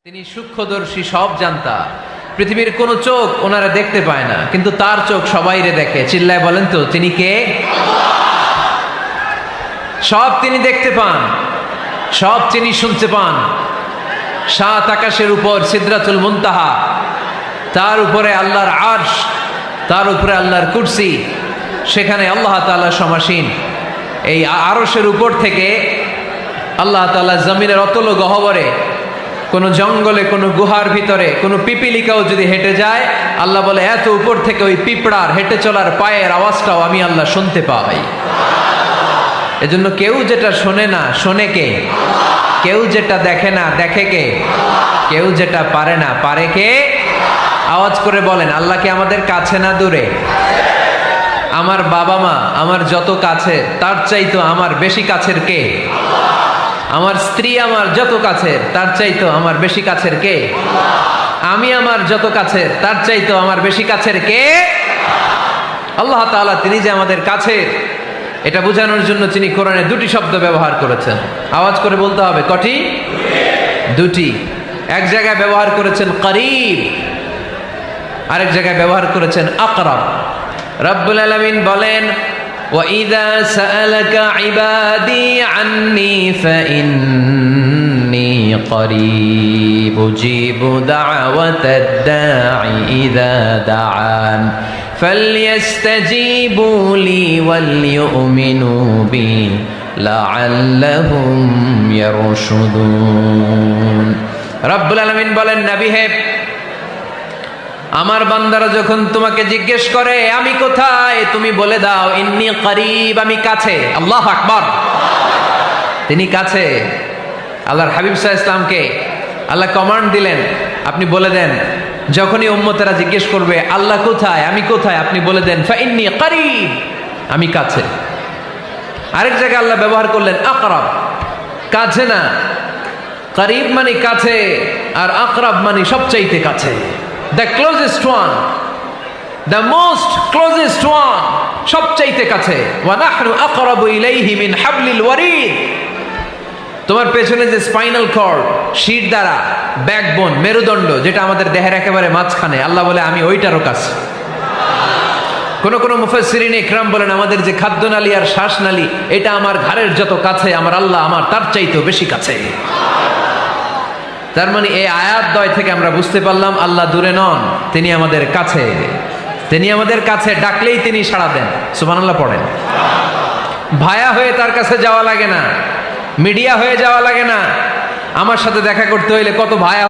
তিনি সূক্ষ্মদর্শী, সব জানতা। পৃথিবীর কোন চোখ ওনারা দেখতে পায় না, কিন্তু তার চোখ সবাইরে দেখে। চিল্লায় বলেন তো তিনি কে? সব তিনি দেখতে পান, সব তিনি শুনতে পান। সাত আকাশের উপর সিদরাতুল মুনতাহা, তার উপরে আল্লাহর আরশ, তার উপরে আল্লাহর কুরসি, সেখানে আল্লাহ তাআলা সমাসীন। এই আরশের উপর থেকে আল্লাহ তাআলা জমিনের অতল গহ্বরে, কোন জঙ্গলে, কোন গুহার ভিতরে কোন পিপিলিকাও যদি হেঁটে যায়, আল্লাহ বলে এত উপর থেকে ওই পিঁপড়ার হেঁটে চলার পায়ের আওয়াজটাও আমি আল্লাহ শুনতে পাই। এজন্য কেউ যেটা শোনে না, শোনে কে? কেউ যেটা দেখে না, দেখে কে? কেউ যেটা পারে না, পারে কে? আওয়াজ করে বলেন, আল্লাহ কি আমাদের কাছে না দূরে? আমার বাবা মা আমার যত কাছে, তার চাইতো আমার বেশি কাছের কে? আমার স্ত্রী আমার যত কাছের, তার চাইতো আমার বেশি কাছের কে? আমি আমার যত কাছের, তার চাইতো আমার বেশি কাছের কে? আল্লাহ তাআলা, তিনি যে আমাদের কাছের, এটা বোঝানোর জন্য তিনি কোরআনে দুটি শব্দ ব্যবহার করেছেন। আওয়াজ করে বলতে হবে, কটি? দুটি। এক জায়গায় ব্যবহার করেছেন করিব, আরেক জায়গায় ব্যবহার করেছেন আকরাব। রব্বুল আলামিন বলেন, وَإِذَا سَأَلَكَ عِبَادِي عَنِّي فَإِنِّي قَرِيبٌ أُجِيبُ دَعْوَةَ الدَّاعِ إِذَا دَعَانِ فَلْيَسْتَجِيبُوا لِي وَلْيُؤْمِنُوا بِي لَعَلَّهُمْ يَرْشُدُونَ। রব্বুল আলামিন বলেন, নবী হে, আমার বান্দারা যখন তোমাকে জিজ্ঞেস করে আমি কোথায়, তুমি বলে দাও ইন্নী করিব, আমি কাছে। আল্লাহু আকবার। তিনি কাছে। আল্লাহর হাবিব সাল্লাল্লাহু আলাইহি ওয়াসাল্লামকে আল্লাহ কমান্ড দিলেন, আপনি বলে দেন, যখনই উম্মতেরা জিজ্ঞেস করবে আল্লাহ কোথায়, আমি কোথায়, আপনি বলে দেন ফাইন্নী করিব, আমি কাছে। আরেক জায়গায় আল্লাহ ব্যবহার করলেন আকরাব, কাছে না। করিব মানে কাছে, আর আকরাব মানে সবচাইতে কাছে। The closest one, the most closest one, সবচাইতে কাছে। ওয়া নাহনু আকরাবু ইলাইহি মিন হাবলিল ওয়ারিদ। তোমার পেছনে যে স্পাইনাল কর্ড, শির দ্বারা, ব্যাকবোন, মেরুদণ্ড, যেটা আমাদের দেহের একেবারে মাঝখানে, আল্লাহ বলে আমি ওইটারও কাছে। কোন কোন মুফাসসিরিন ইকরাম বলেন, আমাদের যে খাদ্যনালী আর শ্বাসনালী, এটা আমার ঘাড়ের যত কাছে, আমার আল্লাহ আমার তার চাইতেও বেশি কাছে। তার মানে এই আয়াত দ্বয় থেকে আমরা বুঝতে পারলাম আল্লাহ দূরে নন, তিনি আমাদের কাছে। তিনি আমাদের কাছে, ডাকলেই তিনি সাড়া দেন। সুবহানাল্লাহ পড়েন। ভায়া হয়ে তার কাছে যাওয়া লাগে না, মিডিয়া হয়ে যাওয়া লাগে না। আমার সাথে দেখা করতে হইলে কত ভায়া